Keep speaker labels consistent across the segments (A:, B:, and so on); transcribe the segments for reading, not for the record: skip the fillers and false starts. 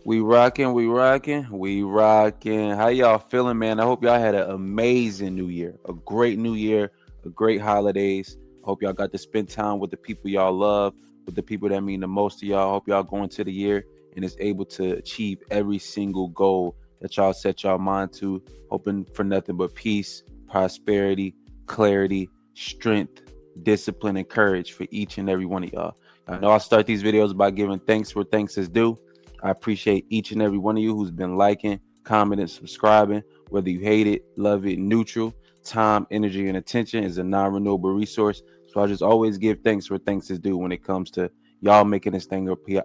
A: We rocking, we rocking, we rocking. How y'all feeling, man? I hope y'all had an amazing new year, a great new year, a great holidays. Hope y'all got to spend time with the people y'all love, with the people that mean the most to y'all. Hope y'all go into the year and is able to achieve every single goal that y'all set y'all mind to, hoping for nothing but peace, prosperity, clarity, strength, discipline, and courage for each and every one of y'all. I know I start these videos by giving thanks where thanks is due. I appreciate each and every one of you who's been liking, commenting, subscribing. Whether you hate it, love it, neutral, time, energy, and attention is a non-renewable resource. So I just always give thanks where thanks is due when it comes to y'all making this thing a PI,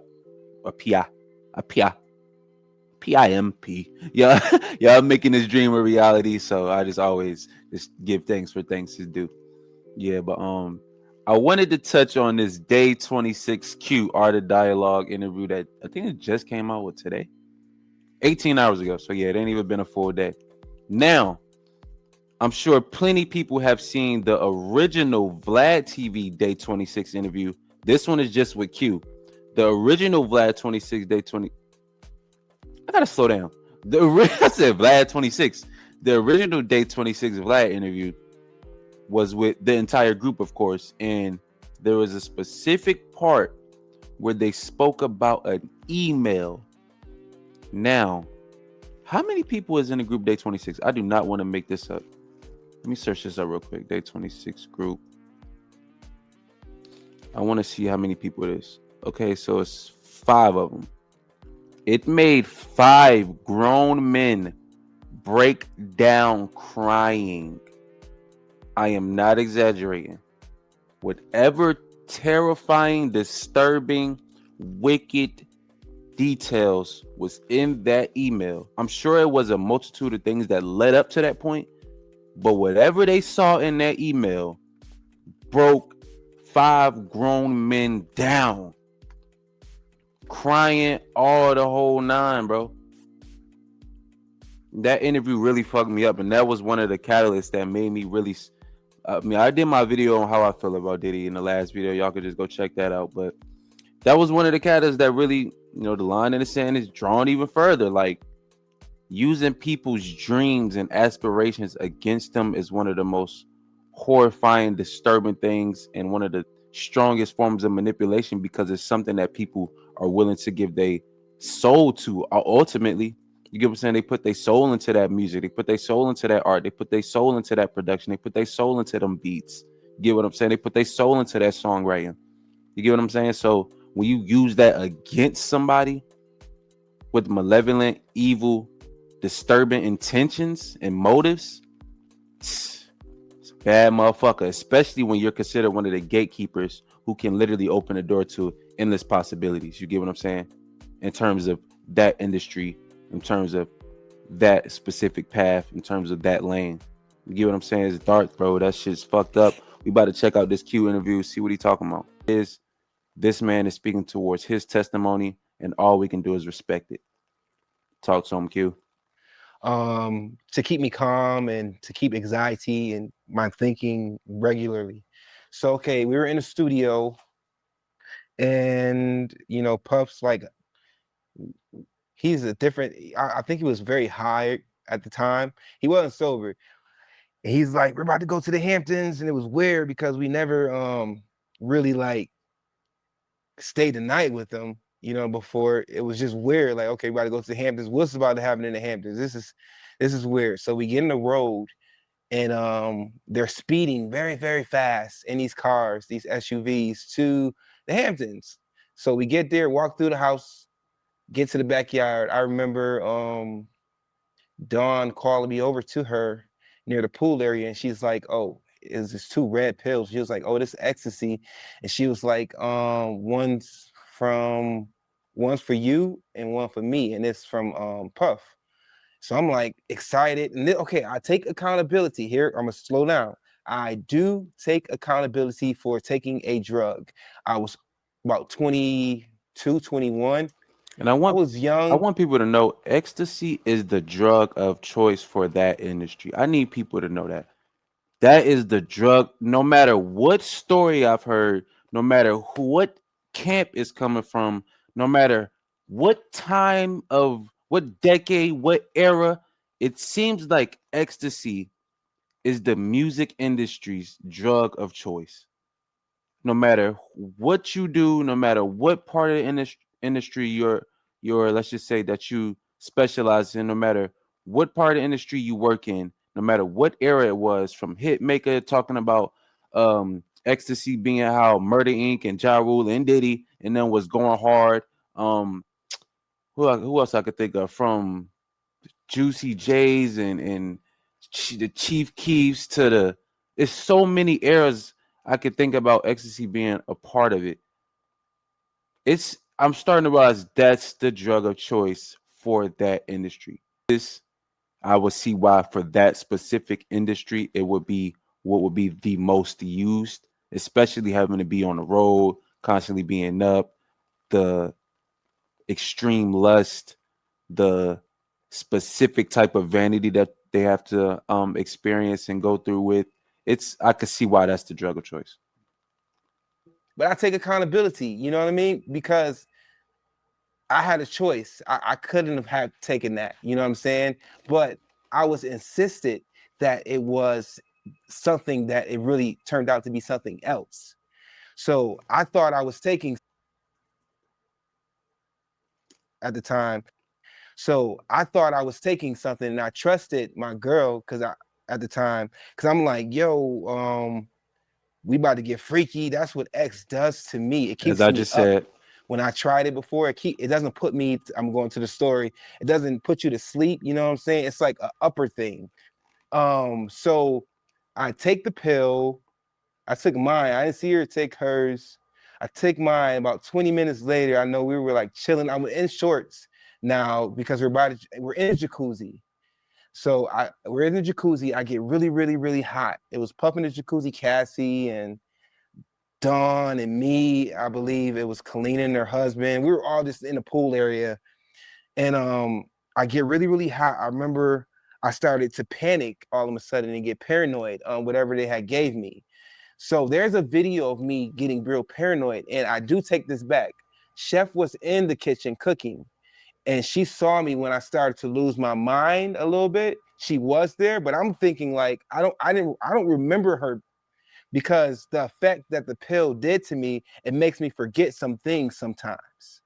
A: a PI, PIMP. Yeah, y'all making this dream a reality. So I just always just give thanks where thanks is due. Yeah, but I wanted to touch on this day 26 Q Art of Dialogue interview that I think it just came out with today. 18 hours ago. So yeah, it ain't even been a full day. Now, I'm sure plenty people have seen the original Vlad TV Day 26 interview. This one is just with Q. The original Vlad 26 Day 20. I gotta slow down. I said Vlad 26. The original Day 26 Vlad interview was with the entire group, of course, and there was a specific part where they spoke about an email. Now, how many people is in the group Day 26? I do not want to make this up. Let me search this up real quick. Day 26 group. I want to see how many people it is. Okay, so it's 5 of them. It made 5 grown men break down crying. I am not exaggerating. Whatever terrifying, disturbing, wicked details was in that email. I'm sure it was a multitude of things that led up to that point, but whatever they saw in that email broke 5 grown men down, crying all the whole nine, bro. That interview really fucked me up, and that was one of the catalysts that made me really. I did my video on how I feel about Diddy in the last video. Y'all could just go check that out. But that was one of the catalysts that really, the line in the sand is drawn even further. Like, using people's dreams and aspirations against them is one of the most horrifying, disturbing things, and one of the strongest forms of manipulation, because it's something that people are willing to give their soul to. Ultimately, you get what I'm saying? They put their soul into that music. They put their soul into that art. They put their soul into that production. They put their soul into them beats. You get what I'm saying? They put their soul into that songwriting. You get what I'm saying? So when you use that against somebody with malevolent, evil, disturbing intentions and motives, it's a bad motherfucker, especially when you're considered one of the gatekeepers who can literally open the door to endless possibilities. You get what I'm saying? In terms of that industry, in terms of that specific path, in terms of that lane. You get what I'm saying? It's dark, bro. That shit's fucked up. We about to check out this Q interview, see what he talking about. This man is speaking towards his testimony, and all we can do is respect it. Talk to him, Q.
B: To keep me calm and to keep anxiety and my thinking regularly. So okay, we were in the studio, and Puff's like, he's a different. I think he was very high at the time. He wasn't sober. And he's like, we're about to go to the Hamptons, and it was weird because we never really like stayed the night with them. Before it was just weird. Like, okay, we got to go to the Hamptons. What's about to happen in the Hamptons? This is weird. So we get in the road, and they're speeding very, very fast in these cars, these SUVs, to the Hamptons. So we get there, walk through the house, get to the backyard. I remember Dawn calling me over to her near the pool area, and she's like, "Oh, is this 2 red pills?" She was like, "Oh, this ecstasy," and she was like, one's for you and one for me, and it's from Puff." So I'm like excited, and okay, I take accountability here. I'm gonna slow down. I do take accountability for taking a drug. I was about 22, 21.
A: And I
B: I
A: want
B: was
A: I
B: young.
A: want people to know ecstasy is the drug of choice for that industry. I need people to know that. That is the drug, no matter what story I've heard, no matter what camp is coming from, no matter what time of what decade, what era, it seems like ecstasy is the music industry's drug of choice. No matter what you do, no matter what part of the industry you're let's just say that you specialize in, no matter what part of the industry you work in, no matter what era it was, from hit maker talking about ecstasy being how Murder Inc. and Ja Rule and Diddy and then was going hard. Um who else I could think of, from Juicy J's and the Chief Keefs to the, there's so many eras I could think about ecstasy being a part of it. It's, I'm starting to realize that's the drug of choice for that industry. This, I would see why for that specific industry it would be what would be the most used, especially having to be on the road, constantly being up, the extreme lust, the specific type of vanity that they have to experience and go through with. It's, I could see why that's the drug of choice.
B: But I take accountability, you know what I mean? Because I had a choice. I couldn't have had taken that, you know what I'm saying? But I was insisted that it was something that it really turned out to be something else. So I thought I was taking at the time. So I thought I was taking something, and I trusted my girl because I at the time, because I'm like, yo, we about to get freaky. That's what X does to me. It
A: As
B: keeps
A: I
B: me
A: just
B: up.
A: said,
B: When I tried it before, it doesn't put me. I'm going to the story. It doesn't put you to sleep. You know what I'm saying? It's like an upper thing. So I take the pill. I took mine. I didn't see her take hers. I take mine. About 20 minutes later, I know we were like chilling. I'm in shorts now because we're in a jacuzzi. So we're in the jacuzzi. I get really, really, really hot. It was puffing the jacuzzi, Cassie and Dawn and me. I believe it was Kalina and her husband. We were all just in the pool area, and I get really, really hot. I remember I started to panic all of a sudden and get paranoid on whatever they had gave me. So there's a video of me getting real paranoid, and I do take this back. Chef was in the kitchen cooking, and she saw me when I started to lose my mind a little bit. She was there, but I'm thinking like I don't remember her because the effect that the pill did to me, it makes me forget some things sometimes.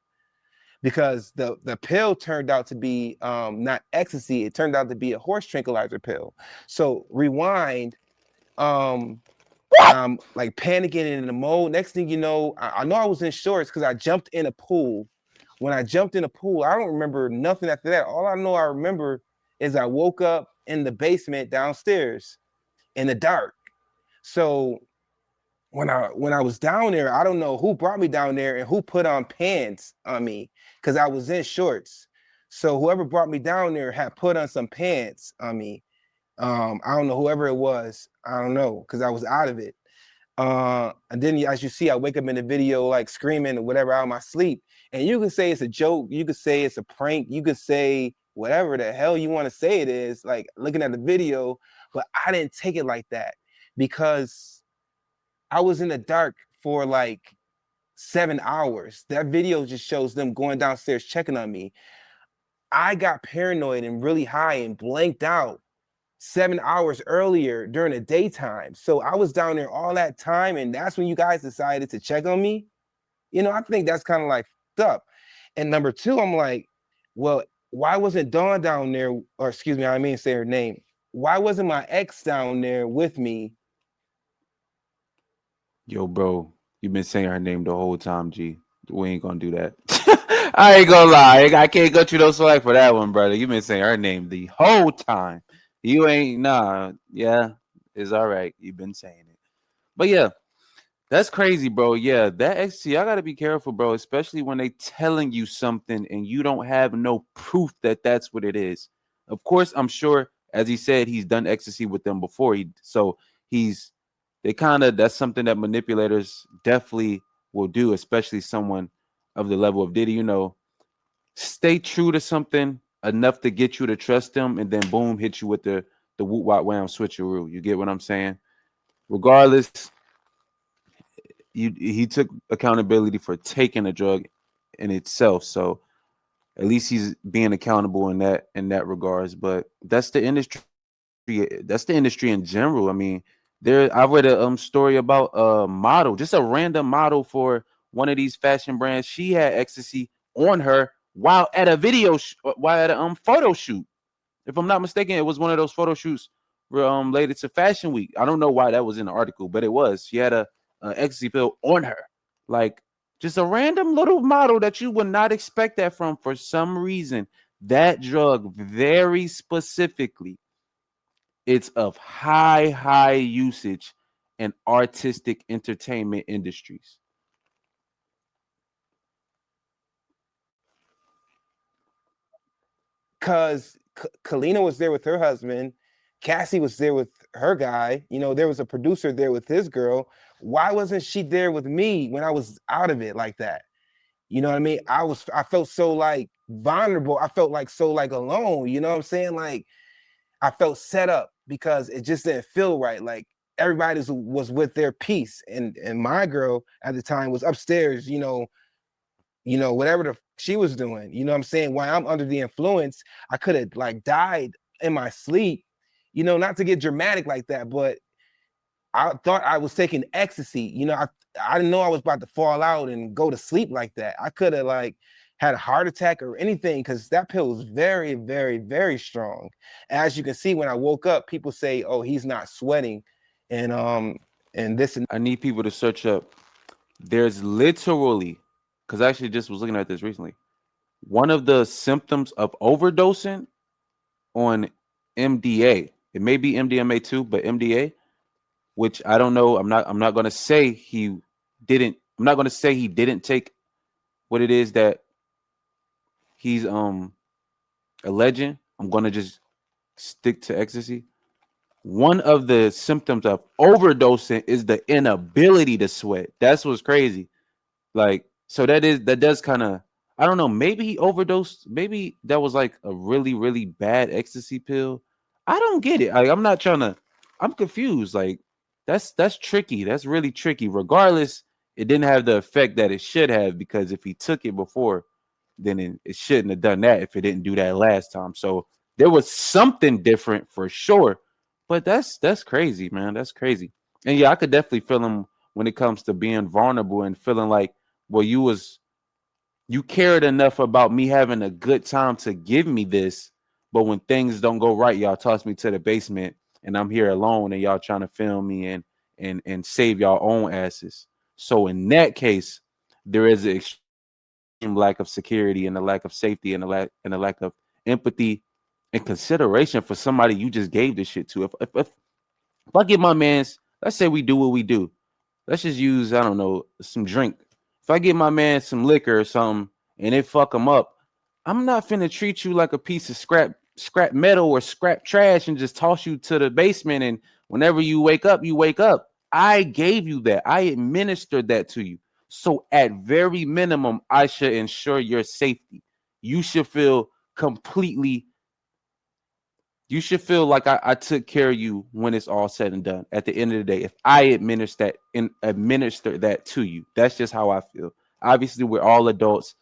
B: Because the pill turned out to be not ecstasy, it turned out to be a horse tranquilizer pill. So rewind, um, I'm like panicking in the mode. Next thing you know, I know I was in shorts because I jumped in a pool. When I jumped in a pool, I don't remember nothing after that. All I know I remember is I woke up in the basement downstairs in the dark. So when I was down there, I don't know who brought me down there and who put on pants on me because I was in shorts. So whoever brought me down there had put on some pants on me. I don't know whoever it was. I don't know because I was out of it. And then as you see, I wake up in the video like screaming or whatever out of my sleep. And you can say it's a joke, you could say it's a prank, you could say whatever the hell you want to say it is, like looking at the video, but I didn't take it like that because I was in the dark for like 7 hours. That video just shows them going downstairs checking on me. I got paranoid and really high and blanked out 7 hours earlier during the daytime. So I was down there all that time, and that's when you guys decided to check on me. You know, I think that's kind of like up. And number two, I'm like, well, why wasn't Dawn down there? Or excuse me, I mean say her name. Why wasn't my ex down there with me?
A: yo, bro, you've been saying her name the whole time, G. We ain't gonna do that. I ain't gonna lie. I can't cut you no slack for that one, brother. You've been saying her name the whole time. You ain't, nah. Yeah, it's all right. You've been saying it. But yeah, that's crazy, bro. Yeah, that XC, I gotta be careful, bro, especially when they telling you something and you don't have no proof that that's what it is. Of course, I'm sure, as he said, he's done ecstasy with them before. So he's, they kind of, that's something that manipulators definitely will do, especially someone of the level of Diddy. You know, stay true to something enough to get you to trust them, and then boom, hit you with the woot wot wham switcheroo. You get what I'm saying? Regardless, he took accountability for taking a drug in itself. So At least he's being accountable in that regards. But that's the industry. That's the industry in general. I mean, I read a story about a model, just a random model for one of these fashion brands. She had ecstasy on her while at a while at a photo shoot. If I'm not mistaken, it was one of those photo shoots related to Fashion Week. I don't know why that was in the article, but it was. She had a ecstasy pill on her, like just a random little model that you would not expect that from. For some reason, that drug very specifically, it's of high usage in artistic entertainment industries.
B: Because Kalina was there with her husband, Cassie was there with her guy. You know, there was a producer there with his girl. Why wasn't she there with me when I was out of it like that? You know what I mean? I felt so like vulnerable. I felt like so like alone. You know what I'm saying? Like I felt set up because it just didn't feel right. Like everybody was with their piece, and my girl at the time was upstairs. Whatever she was doing. You know what I'm saying? While I'm under the influence, I could have like died in my sleep. Not to get dramatic like that, but I thought I was taking ecstasy. I didn't know I was about to fall out and go to sleep like that. I could have like had a heart attack or anything because that pill was very, very, very strong. As you can see, when I woke up, people say, "Oh, he's not sweating," and this and
A: I need people to search up. There's literally, because I actually just was looking at this recently. One of the symptoms of overdosing on MDA, it may be MDMA too, but MDA, which I don't know. I'm not gonna say he didn't. I'm not gonna say he didn't take what it is that he's alleging. I'm gonna just stick to ecstasy. One of the symptoms of overdosing is the inability to sweat. That's what's crazy. Like, so that does kind of, I don't know, maybe he overdosed. Maybe that was like a really bad ecstasy pill. I don't get it. I'm not trying to, I'm confused. Like, that's tricky. That's really tricky. Regardless, it didn't have the effect that it should have, because if he took it before, then it shouldn't have done that if it didn't do that last time. So there was something different for sure. But that's crazy, man. That's crazy. And yeah, I could definitely feel him when it comes to being vulnerable and feeling like, well, you cared enough about me having a good time to give me this, but when things don't go right, y'all toss me to the basement and I'm here alone and y'all trying to film me and save y'all own asses. So in that case, there is an extreme lack of security and a lack of safety and a lack of empathy and consideration for somebody you just gave this shit to. If I get my man's, let's say we do what we do. Let's just use, I don't know, some drink. If I get my man some liquor or something and it fuck him up, I'm not finna treat you like a piece of scrap metal or scrap trash and just toss you to the basement. And whenever you wake up, you wake up. I gave you that. I administered that to you. So at very minimum, I should ensure your safety. You should feel completely you should feel like I took care of you when it's all said and done. At the end of the day, if I administer that to you, that's just how I feel. Obviously, we're all adults.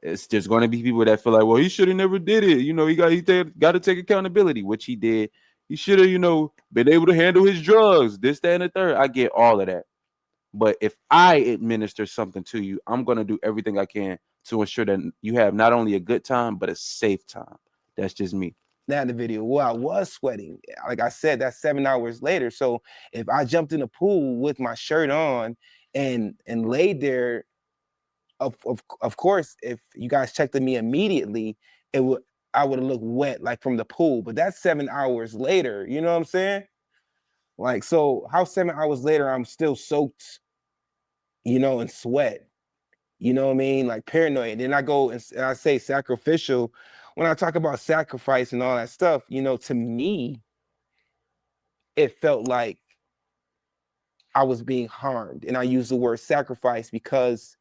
A: There's going to be people that feel like, well, he should have never did it. Got to take accountability, which he did. He should have, been able to handle his drugs, this, that, and the third. I get all of that. But if I administer something to you, I'm going to do everything I can to ensure that you have not only a good time, but a safe time. That's just me.
B: that in the video. Well, I was sweating. Like I said, that's 7 hours later. So if I jumped in the pool with my shirt on and laid there, of course, if you guys checked on me immediately, I would have looked wet like from the pool. But that's 7 hours later. You know what I'm saying? Like, so how 7 hours later I'm still soaked, in sweat. You know what I mean? Like paranoid. And then I go and I say sacrificial. When I talk about sacrifice and all that stuff, to me, it felt like I was being harmed. And I use the word sacrifice because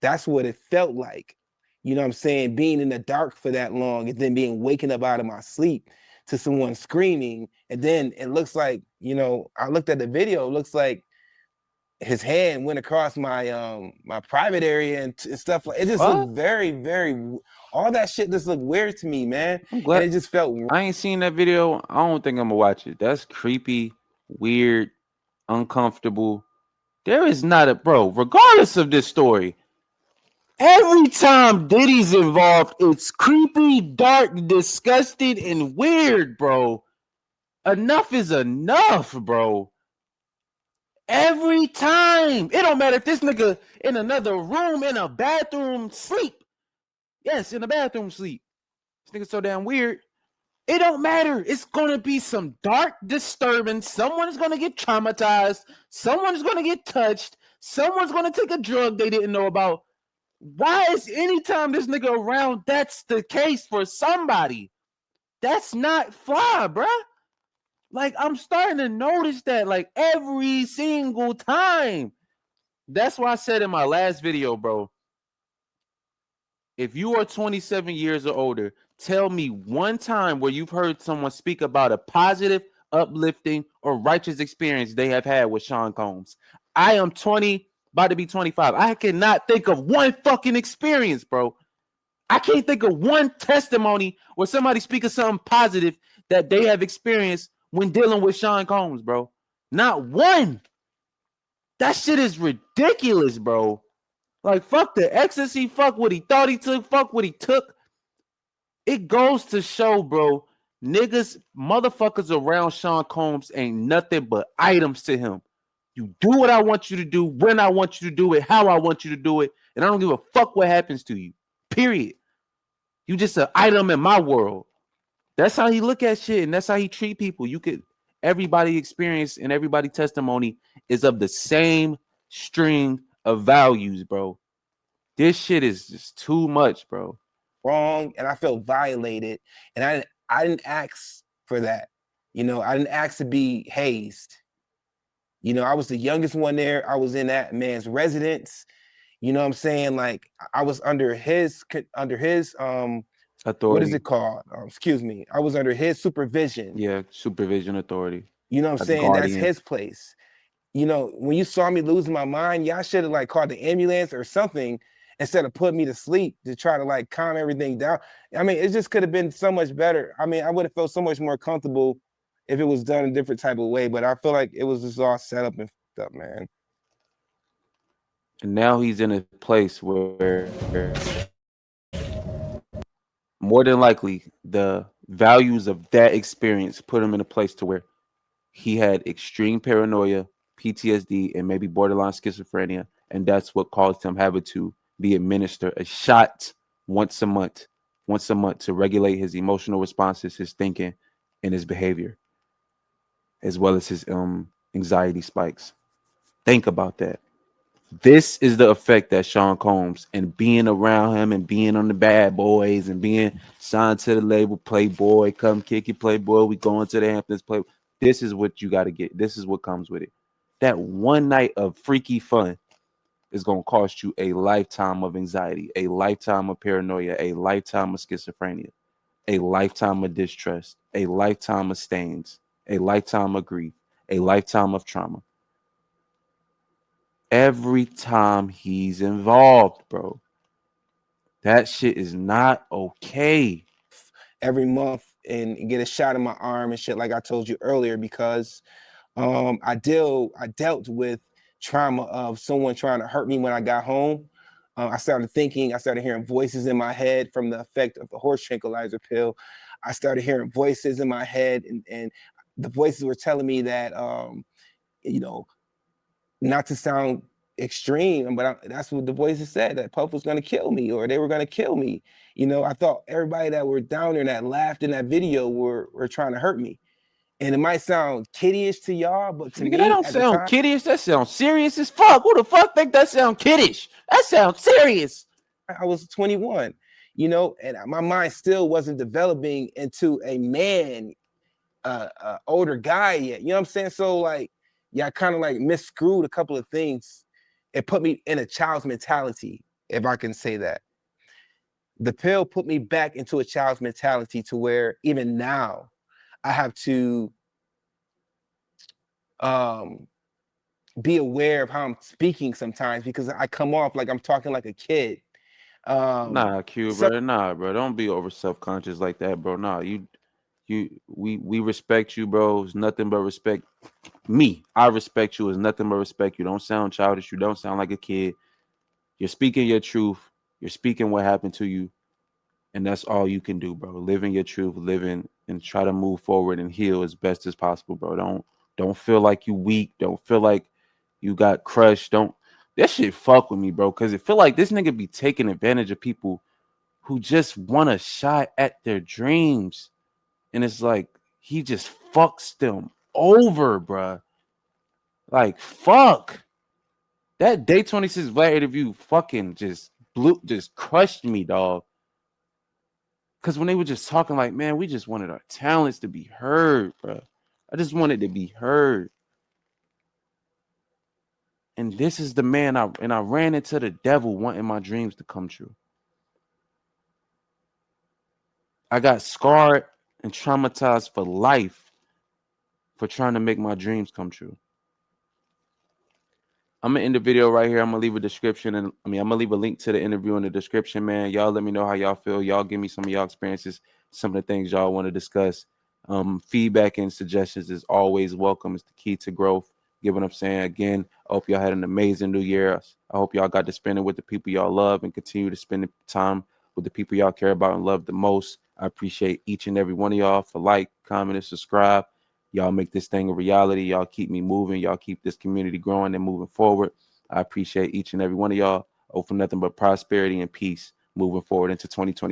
B: that's what it felt like. You know what I'm saying? Being in the dark for that long and then being waking up out of my sleep to someone screaming. And then it looks like, I looked at the video, it looks like his hand went across my private area and stuff like it. Just looked
A: What?
B: very, very, all that shit just looked weird to me, man.
A: I'm
B: And
A: glad
B: it just felt
A: I ain't seen that video. I don't think I'm gonna watch it. That's creepy, weird, uncomfortable. There is not a bro, regardless of this story. Every time Diddy's involved, it's creepy, dark, disgusting, and weird, bro. Enough is enough, bro. Every time. It don't matter if this nigga in another room, in a bathroom, sleep. Yes, in the bathroom, sleep. This nigga so damn weird. It don't matter. It's gonna be some dark disturbance. Someone's gonna get traumatized. Someone's gonna get touched. Someone's gonna take a drug they didn't know about. Why is anytime this nigga around, that's the case for somebody? That's not fly, bruh. Like, I'm starting to notice that, like, every single time. That's why I said in my last video, bro, if you are 27 years or older, tell me one time where you've heard someone speak about a positive, uplifting, or righteous experience they have had with Sean Combs. I am 20, about to be 25. I cannot think of one fucking experience, bro. I can't think of one testimony where somebody speaks of something positive that they have experienced when dealing with Sean Combs, bro. Not one. That shit is ridiculous, bro. Like, fuck the ecstasy, fuck what he thought he took, fuck what he took. It goes to show, bro, niggas, motherfuckers around Sean Combs ain't nothing but items to him. You do what I want you to do, when I want you to do it, how I want you to do it, and I don't give a fuck what happens to you. Period. You just an item in my world. That's how he look at shit, and that's how he treat people. You could everybody experience and everybody testimony is of the same string of values, bro. This shit is just too much, bro.
B: wrong, and I felt violated, and I didn't ask for that. I didn't ask to be hazed. I was the youngest one there. I was in that man's residence. You know what I'm saying? Like I was under his what is
A: Authority.
B: it called? Excuse me. I was under his supervision.
A: Yeah, supervision authority.
B: You know what I'm
A: A
B: saying? That's
A: guardian.
B: his place. When you saw me losing my mind, y'all should have like called the ambulance or something instead of putting me to sleep to try to like calm everything down. I mean, it just could have been so much better. I mean, I would have felt so much more comfortable if it was done a different type of way, but I feel like it was just all set up and fucked up, man.
A: And now he's in a place where more than likely the values of that experience put him in a place to where he had extreme paranoia, PTSD, and maybe borderline schizophrenia, and that's what caused him having to be administered a shot once a month to regulate his emotional responses, his thinking, and his behavior, as well as his anxiety spikes. Think about that. This is the effect that Sean Combs and being around him and being on the Bad Boys and being signed to the label Playboy, come kick it, Playboy. We going to the Hamptons, play. This is what you got to get. This is what comes with it. That one night of freaky fun is going to cost you a lifetime of anxiety, a lifetime of paranoia, a lifetime of schizophrenia, a lifetime of distrust, a lifetime of stains, a lifetime of grief, a lifetime of trauma. Every time he's involved, bro. That shit is not okay.
B: Every month and get a shot in my arm and shit, like I told you earlier, because I dealt with trauma of someone trying to hurt me when I got home. I started hearing voices in my head from the effect of the horse tranquilizer pill. I started hearing voices in my head, and the voices were telling me that, you know, not to sound extreme, but that's what the voices said, that Puff was going to kill me or they were going to kill me. I thought everybody that were down there that laughed in that video were trying to hurt me. And it might sound kiddyish to y'all, but to
A: Nigga, that
B: me
A: don't
B: at the
A: sound
B: time,
A: kiddish. That sounds serious as fuck. Who the fuck think that sound kiddish? That sounds serious.
B: I was 21, and my mind still wasn't developing into a man, older guy yet. You know what I'm saying? So like, yeah, I kind of like misscrewed a couple of things. It put me in a child's mentality, if I can say that. The pill put me back into a child's mentality to where even now I have to um be aware of how I'm speaking sometimes because I come off like I'm talking like a kid.
A: Nah, Q,
B: So
A: bro. Nah, bro. Don't be over self-conscious like that, bro. Nah, we respect you, bro. It's nothing but respect. Me, I respect you. It's nothing but respect. You don't sound childish. You don't sound like a kid. You're speaking your truth. You're speaking what happened to you, and that's all you can do, bro. Living your truth, living and try to move forward and heal as best as possible, bro. Don't feel like you weak. Don't feel like you got crushed. Don't that shit fuck with me, bro. Cause it feel like this nigga be taking advantage of people who just want a shot at their dreams. And it's like he just fucks them over, bro. Like fuck. That day 26 Vlad interview fucking just crushed me, dog. Cause when they were just talking like, man, we just wanted our talents to be heard, bro. I just wanted to be heard. And this is the man I ran into the devil wanting my dreams to come true. I got scarred and traumatized for life for trying to make my dreams come true. I'm gonna end the video right here. I'm gonna leave a description and I'm gonna leave a link to the interview in the description, man. Y'all let me know how y'all feel. Y'all give me some of y'all experiences, some of the things y'all want to discuss. Feedback and suggestions is always welcome. It's the key to growth. Get what I'm saying? Again, I hope y'all had an amazing new year. I hope y'all got to spend it with the people y'all love and continue to spend the time with the people y'all care about and love the most. I appreciate each and every one of y'all for like, comment, and subscribe. Y'all make this thing a reality. Y'all keep me moving. Y'all keep this community growing and moving forward. I appreciate each and every one of y'all. Hope for nothing but prosperity and peace moving forward into 2020.